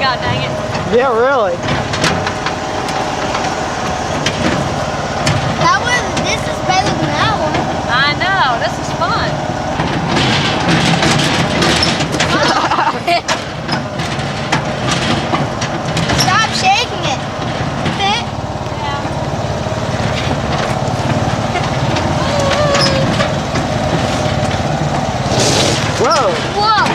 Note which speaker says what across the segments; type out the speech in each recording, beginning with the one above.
Speaker 1: out, dang it.
Speaker 2: Yeah, really.
Speaker 3: This is better than that one.
Speaker 1: I know, this is fun.
Speaker 3: Stop shaking it.
Speaker 2: Whoa.
Speaker 3: Whoa.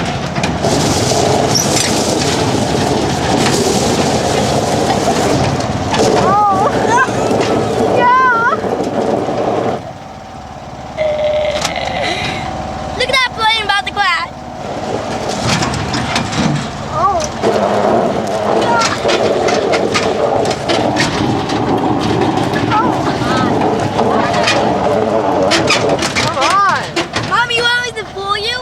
Speaker 3: Look at that plane about to crash. Oh.
Speaker 2: Come on.
Speaker 3: Mommy, you want me to pull you?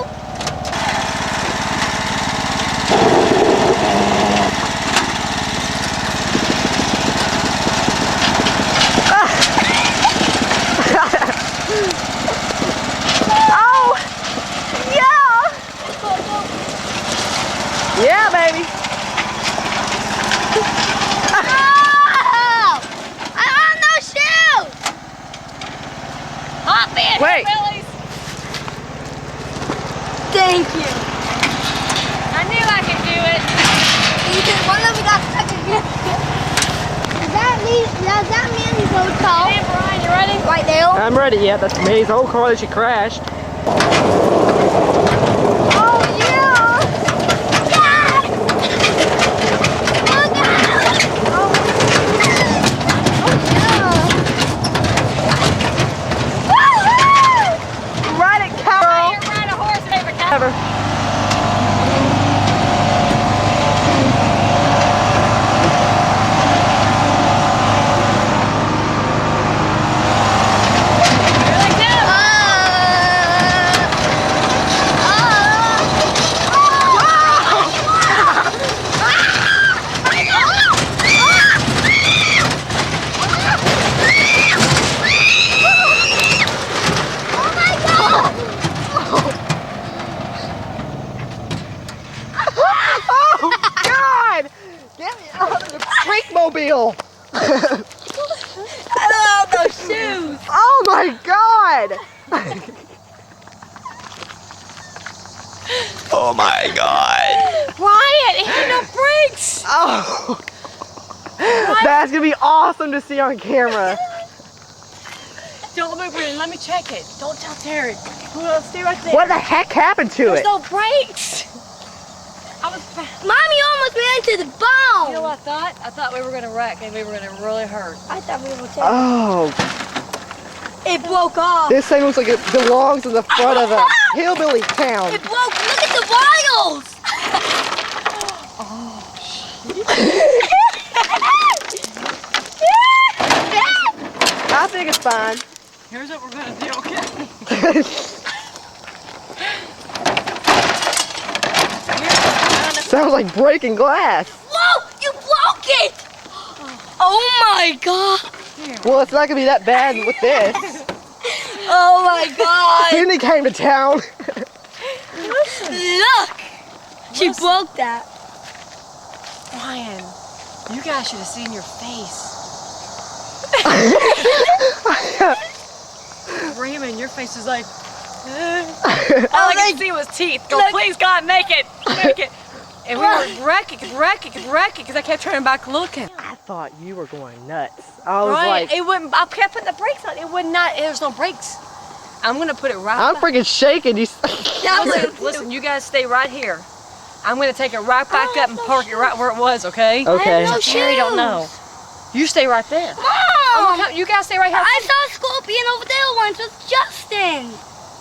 Speaker 2: Yeah, baby.
Speaker 3: Oh! I want no shoes!
Speaker 1: Hop in,
Speaker 2: Wait.
Speaker 1: Hillbillies.
Speaker 3: Thank you.
Speaker 1: I knew I could do it.
Speaker 3: One of them got stuck in here. Does that mean he's so tall?
Speaker 1: Hey, Bryan, you ready?
Speaker 3: Right there.
Speaker 2: I'm ready. Yeah, that's me. His whole car that she crashed.
Speaker 3: Oh, yeah! Yes! Look out! Oh, yeah!
Speaker 2: Ride it, Carol.
Speaker 1: You ride a horse and every time.
Speaker 2: Ever. Mobile.
Speaker 3: I love those shoes.
Speaker 2: Oh my God. Oh my God.
Speaker 1: Bryan, it had no brakes.
Speaker 2: Oh. That's gonna be awesome to see on camera.
Speaker 1: Don't move it. Let me check it. Don't tell Terry. Stay right there.
Speaker 2: What the heck happened to
Speaker 1: There's
Speaker 2: it?
Speaker 1: no brakes.
Speaker 3: Mommy almost ran into the bone.
Speaker 1: You know what I thought? I thought we were going to wreck and we were going to really hurt.
Speaker 3: I thought we were taking
Speaker 2: Oh.
Speaker 3: It broke off.
Speaker 2: This thing looks like it belongs in the front of a hillbilly town.
Speaker 3: It broke. Look at the wires.
Speaker 1: Oh,
Speaker 2: I think it's fine.
Speaker 1: here's what we're going to do, okay?
Speaker 2: Sounds like breaking glass.
Speaker 3: Whoa! You broke it. Oh my God.
Speaker 2: Well, it's not gonna be that bad with this.
Speaker 3: Oh my God.
Speaker 2: Cindy came to town.
Speaker 3: Look. She broke that.
Speaker 1: Bryan, you guys should have seen your face. Raymond, your face is like... all I could see was teeth. Go,
Speaker 3: look.
Speaker 1: Please God, make it. Make it. And we were wrecking, because I kept turning back looking.
Speaker 2: I thought you were going nuts. I was
Speaker 1: Bryan,
Speaker 2: like,
Speaker 1: it wouldn't, I kept putting the brakes on. It would not, there's no brakes. I'm going to put it right
Speaker 2: I'm
Speaker 1: back.
Speaker 2: freaking shaking. You.
Speaker 1: Listen, you guys stay right here. I'm going to take it right back up and park it right where it was, okay?
Speaker 2: Okay.
Speaker 3: No
Speaker 1: Terry don't know. You stay right there.
Speaker 3: Mom.
Speaker 1: You guys stay right here.
Speaker 3: I saw a scorpion over there once with Justin.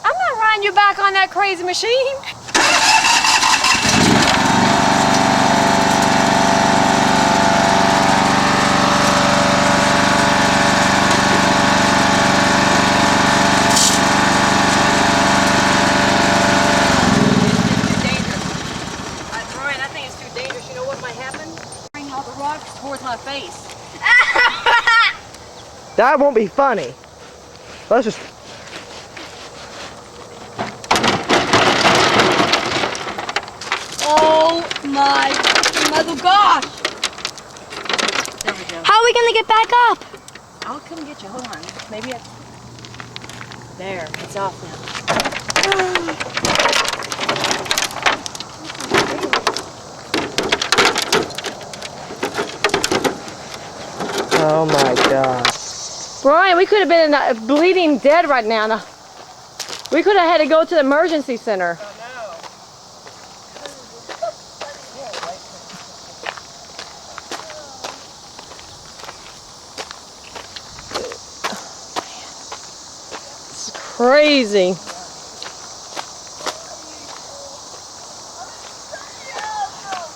Speaker 1: I'm not riding you back on that crazy machine. Bryan, I think it's too dangerous. You know what might happen? Bring all the rocks towards my face.
Speaker 2: That won't be funny. Let's just.
Speaker 3: Oh my
Speaker 1: mother, gosh! There we go.
Speaker 3: How are we gonna get back up?
Speaker 1: I'll come get you. Hold on. Maybe it's... There. It's off now.
Speaker 2: Oh my God.
Speaker 1: Brian, we could have been bleeding dead right now. We could have had to go to the emergency center. It's crazy.